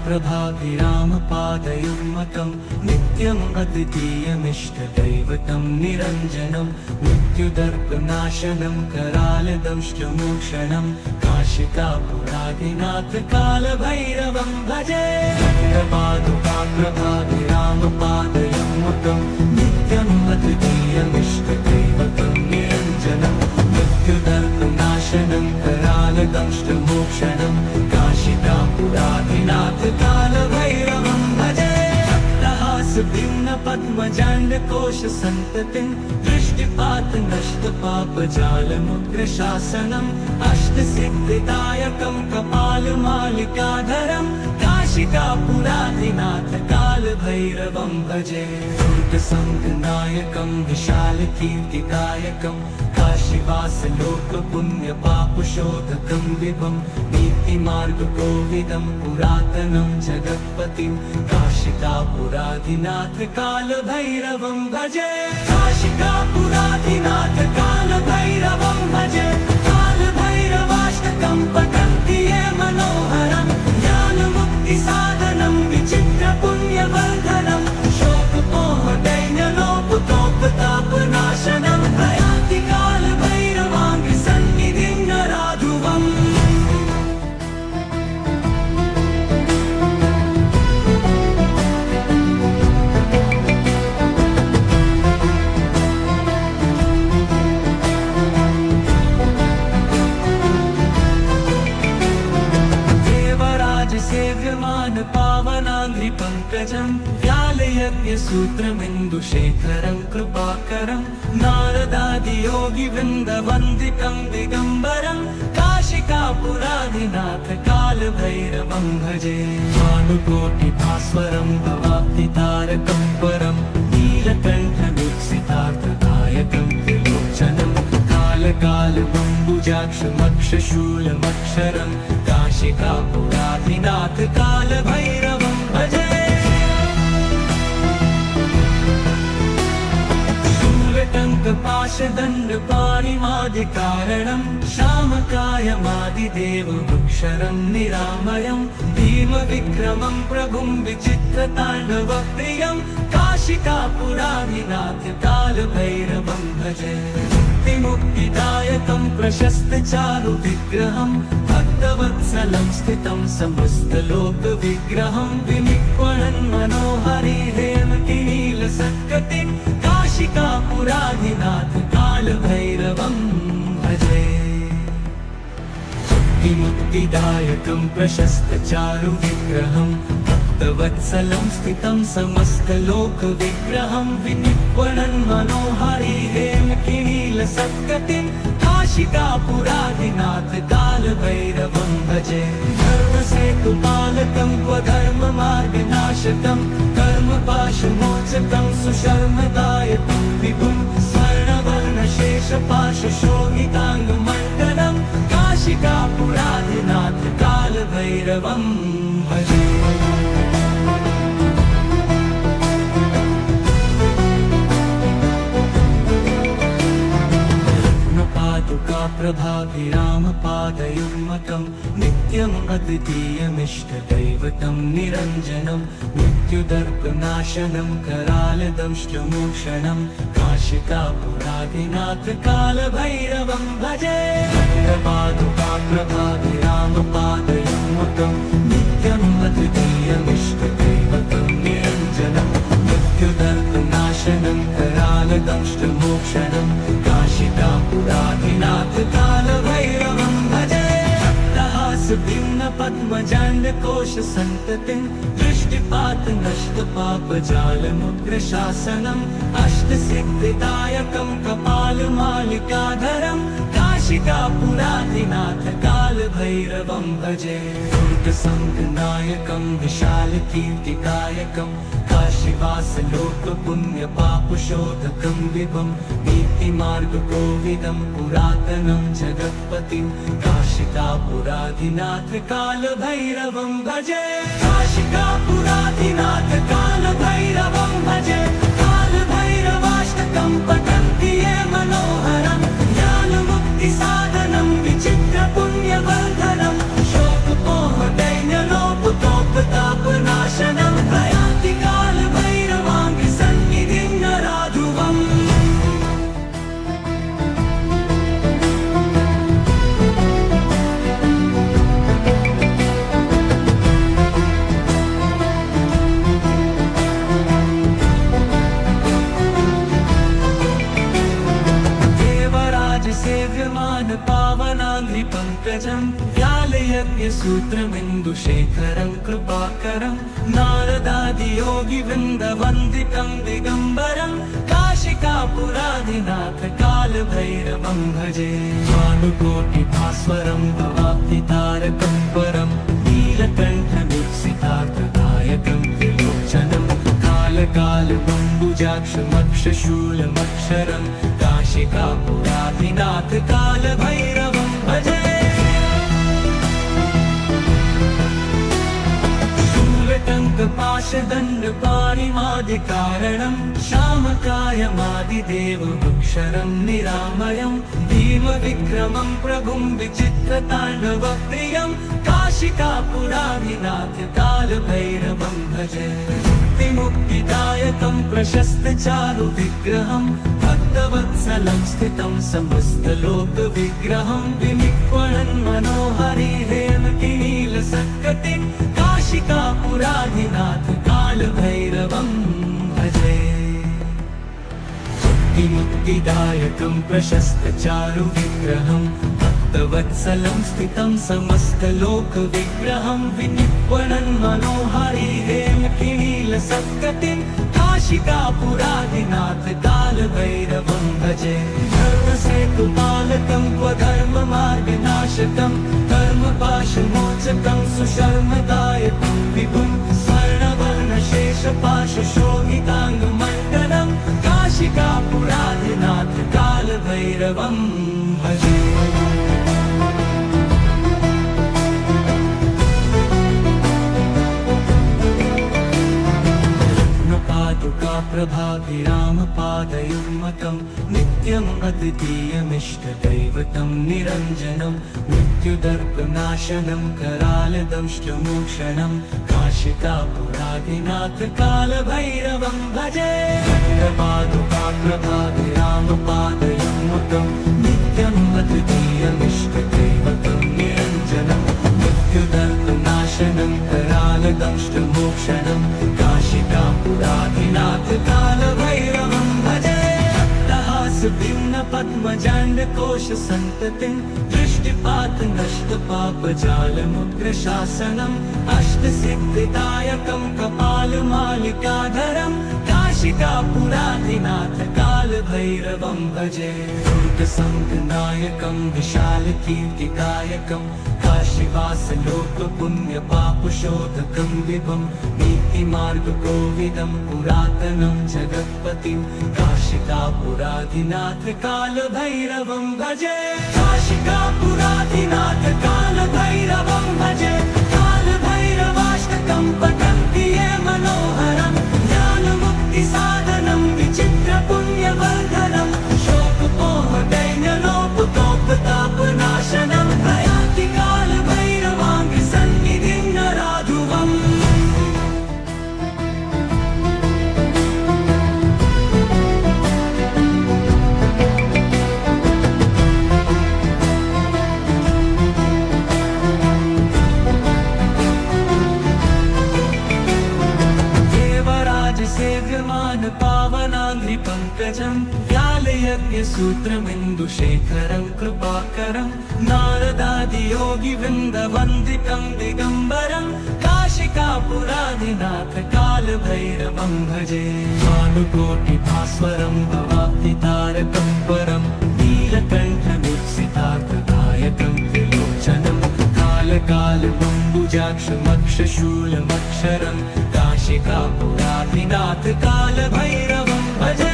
प्रभाभिरामपादयुग्मकं नित्यम् अद्वितीयमिष्टदैवतं निरञ्जनं मृत्युदर्पनाशनं करालदंष्टमोक्षणं काशिकापुराधिनाथ कालभैरवं भजे प्रभाभिरामपादयुग्मकं नित्यम् अद्वितीयमिष्टदैवतं निरञ्जनं मृत्युदर्पनाशनं करालदंष्टमोक्षणं काशिकापुराधिनाथ कालभैरवं भजे भिन्नपद्मजाण्डकोशसन्ततिं दृष्टिपातनष्टपापजालमुग्रशासनम् अष्टसिद्धिदायकं कपालमालिकाधरं काशिकापुराधिनाथ कालभैरवं भजे दुर्गसङ्घनायकं विशालकीर्तिदायकं काशीवासलोकपुण्यपापशोधकं विभं नीतिमार्गकोविदं पुरातनं जगत्पतिं काशिकापुराधिनाथ कालभैरवं भजे काशिकापुराधिनाथ कालभैरवं भजे कालभैरवाष्टकं पठन्ति ये मनोहरं ज्ञानमुक्तिसाधनं विचित्रपुण्यवर्धनं शोकमोहदैन्यलोपतोपतापनाशनं प्रयान्ति कालभैरवाङ्घ्रिसन्निधिं नराधुवम् सेव्यमान पावनाङ्घ्रिपङ्कजं व्यालयज्ञसूत्रमिन्दुशेखरं कृपाकरं नारदादियोगिवृन्दवन्दितं दिगम्बरं काशिकापुराधिनाथ कालभैरवं भजे भानुकोटिभास्वरं भवाब्धितारकं परं नीलकण्ठमीप्सितार्थदायकं त्रिलोचनं कालकालबम्बुजाक्षमक्षशूलमक्षरं काशिकापुराधिनाथ कालभैरवं भजे शूलटङ्कपाशदण्डपाणिमादिकारणं श्यामकायमादिदेवमक्षरं निरामयं भीमविक्रमं प्रभुं विचित्रताण्डवप्रियं काशिकापुराधिनाथ कालभैरवं भजे मुक्तिदायकं प्रशस्तचारुविग्रहं भक्तवत्सलं स्थितं समस्तलोकविग्रहं विनिक्वणन् मनोहरि हेमकिनीलसत्कटिं काशिकापुराधिनाथ कालभैरवं भजे मुक्तिदायकं प्रशस्तचारुविग्रहं भक्तवत्सलं स्थितं समस्तलोकविग्रहं विनिर्वणन् मनोहारी हेमकिनीलसत्कटिं काशिकापुराधिनाथ कालभैरवं भजे धर्मसेतुपालकं क्वधर्ममार्गनाशकं कर्मपाशमोचकं सुशर्मदायकं विभुं स्वर्णवर्णशेषपाशशोभिताङ्गमण्डलं काशिकापुराधिनाथ कालभैरवं भजे प्रभाभिरामपादयुग्मकं नित्यम् अद्वितीयमिष्टदैवतं निरञ्जनं मृत्युदर्पनाशनं करालदंष्टमोक्षणं काशिकापुराधिनाथ कालभैरवं भजे प्रभाभिरामपादयुग्मकं नित्यम् अद्वितीयमिष्टदैवतं निरञ्जनं मृत्युदर्पनाशनं करालदंष्टमोक्षणं काशिकापुराधिनाथ कालभैरवं भजे भिन्न पद्मजाण्डकोश सन्ततिं दृष्टिपात नष्ट पापजालमुग्रशासनम् अष्टसिद्धिदायकं कपालमालिकाधरं काशिकापुराधिनाथ कालभैरवं भजे दुर्गसङ्गनायकं विशालकीर्तिदायकं काशीवासलोकपुण्यपापशोधकं विभुं नीतिमार्गकोविदं पुरातनं जगत्पतिं काशिकापुराधिनाथ कालभैरवं भजे काशिकापुराधिनाथ कालभैरवं भजे कालभैरवाष्टकं पठन्ति ये मनोहरं ज्ञानमुक्तिसाधनं विचित्रपुण्यवर्धनं शोकपोहदैन्यलोपतोपतापनाशनं प्रयाति कालभैरवाङ्गसन्निधिं नराधुवम् सेव्यमान पावनाङ्घ्रिपङ्कजं व्यालयज्ञसूत्रमिन्दुशेखरं कृपाकरं नारदादियोगिवृन्दवन्दितं दिगम्बरं काशिकापुराधिनाथ कालभैरवं भजे भानुकोटिभास्वरं भवाब्धितारकं परं नीलकण्ठवीक्षितार्थदायकं त्रिलोचनं कालकालबम्बुजाक्षमक्षशूलमक्षरं काशिकापुराधिनाथ कालभैरवं भजे शूलटङ्कपाशदण्डपाणिमादिकारणं श्यामकायमादिदेवमक्षरं निरामयं भीमविक्रमं प्रभुं विचित्रताण्डवप्रियं काशिकापुराधिनाथ कालभैरवं भजे मुक्तिदायकं प्रशस्तचारुविग्रहं भक्तवत्सलं स्थितं समस्तलोकविग्रहं विनिर्वणन् मनोहारी हेमकिनीलसत्कटिं काशिकापुराधिनाथ कालभैरवं भजे मुक्तिदायकं प्रशस्तचारुविग्रहं भक्तवत्सलं स्थितं समस्तलोकविग्रहं विनिर्वणन् मनोहारी हेमकिनीलसत्कटिं काशिकापुराधिनाथ कालभैरवं भजे धर्मसेतुपालकं क्वधर्ममार्गनाशकं कर्मपाशमोचकं सुशर्मदायकं विभुं स्वर्णवर्णशेषपाशशोभिताङ्गमण्डलं काशिकापुराधिनाथ कालभैरवं भजे प्रभाभिरामपादयुग्मकं नित्यम् अद्वितीयमिष्टदैवतं निरञ्जनं मृत्युदर्पनाशनं करालदंष्टमोक्षणं काशिकापुराधिनाथ कालभैरवं भजे प्रभाभिरामपादयुग्मकं नित्यम् अद्वितीयमिष्टदैवतं निरञ्जनं मृत्युदर्पनाशनं करालदंष्टमोक्षणं काशिकापुराधिनाथ कालभैरवं भजे भिन्न पद्मजाण्डकोश सन्ततिं दृष्टिपात नष्ट पापजालमुग्रशासनम् अष्टसिद्धिदायकं कपालमालिकाधरं काशिकापुराधिनाथ कालभैरवं भजे दुर्गसङ्गनायकं विशालकीर्तिदायकं काशीवासलोकपुण्यपापशोधकं विभं नीतिमार्गकोविदं पुरातनं जगत्पतिं काशिकापुराधिनाथ कालभैरवं भजे काशिकापुराधिनाथ कालभैरवं भजे कालभैरवाष्टकं पठन्ति ये मनोहरं ज्ञानमुक्तिसाधनं विचित्रपुण्यवर्धनं शोकमोहदैन्यलोपतोपतापनाशनं प्रयान्ति कालभैरवाङ्घ्रिसन्निधिं नराधुवम् सेव्यमान पावनाङ्घ्रिपङ्कजं व्यालयज्ञसूत्रमिन्दुशेखरं कृपाकरं नारदादियोगिवृन्दवन्दितं दिगम्बरं काशिकापुराधिनाथ कालभैरवं भजे भानुकोटिभास्वरं भवाब्धितारकं परं नीलकण्ठमुत्सितार्थदायकं त्रिलोचनं कालकालबम्बुजाक्षमक्षशूलमक्षरं काशिकापुराधिनाथ कालभैरवं भजे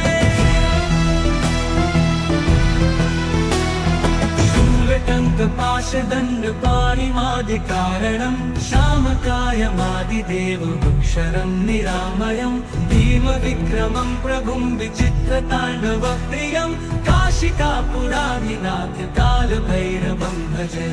शूलटङ्कपाशदण्डपाणिमादिकारणं श्यामकायमादिदेवमक्षरं निरामयं भीमविक्रमं प्रभुं विचित्रताण्डवप्रियं काशिकापुराधिनाथ कालभैरवं भजे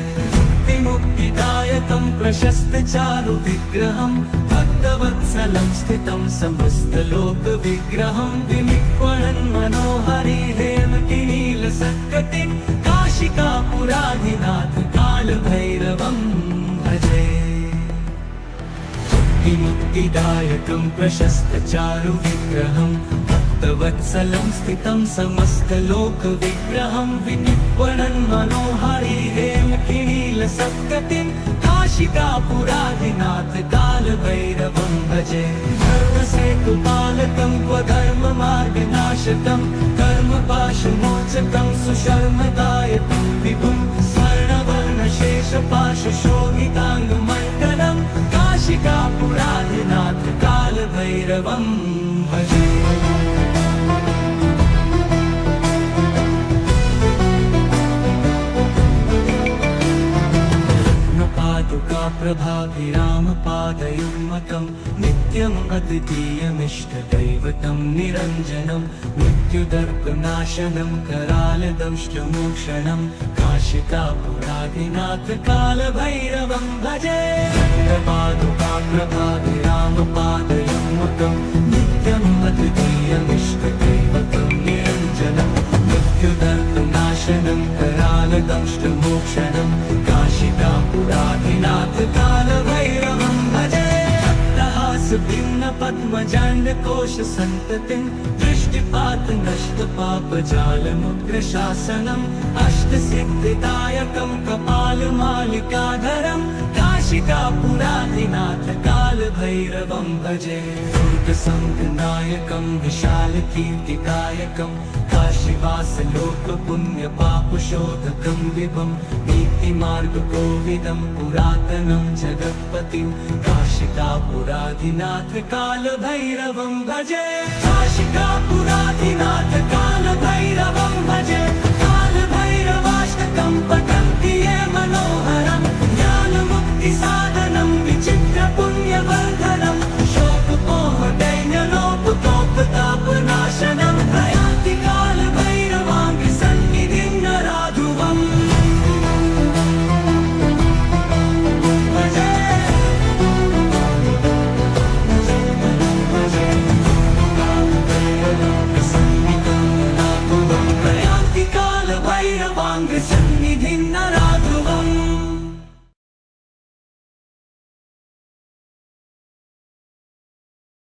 मुक्तिदायकं प्रशस्तचारुविग्रहं भक्तवत्सलं स्थितं समस्तलोकविग्रहं विनिक्वणन् मनोहरि हेमकिनीलसत्कटिं काशिकापुराधिनाथ कालभैरवं भजे मुक्तिदायकं प्रशस्तचारुविग्रहं भक्तवत्सलं स्थितं समस्तलोकविग्रहं विनिक्वणन् मनोहरि हेमकिनीलसत्कटिं काशिकापुराधिनाथ कालभैरवं भजे धर्मसेतुपालकं क्वधर्ममार्गनाशकं कर्मपाशमोचकं सुशर्मदायकं विभुं स्वर्णवर्णशेषपाशशोभिताङ्गमण्डलं काशिकापुराधिनाथ कालभैरवं भजे प्रभाभिरामपादयुग्मकं नित्यम् अद्वितीयमिष्टदैवतं निरञ्जनं मृत्युदर्पनाशनं करालदंष्टमोक्षणं काशिकापुराधिनाथ कालभैरवं भजे प्रभाभिरामपादयुग्मकं नित्यम् अद्वितीयमिष्टदैवतं निरञ्जनं मृत्युदर्पनाशनं करालदंष्टमोक्षणं काशिकापुराधिनाथ कालभैरवं भजे भिन्न पद्मजाण्डकोश सन्ततिं दृष्टिपात नष्ट पापजालमुग्रशासनम् अष्टसिद्धिदायकं कपालमालिकाधरं काशिकापुराधिनाथ कालभैरवं भजे दुर्गसङ्गनायकं विशालकीर्तिदायकं काशीवासलोकपुण्यपापशोधकं विभं नीतिमार्गकोविदं पुरातनं जगत्पतिं काशिकापुराधिनाथ कालभैरवं भजे काशिकापुराधिनाथ कालभैरवं भजे कालभैरवाष्टकं पठन्ति ये मनोहरं ज्ञानमुक्तिसाधनं विचित्रपुण्यवर्धनं शोकमोहदैन्यलोपतोपतापनाशनं प्रयान्ति कालभैरवाङ्घ्रिसन्निधिं नराधुवम् प्रयान्ति कालभैरवाङ्घ्रिसन्निधिं नराधुवम्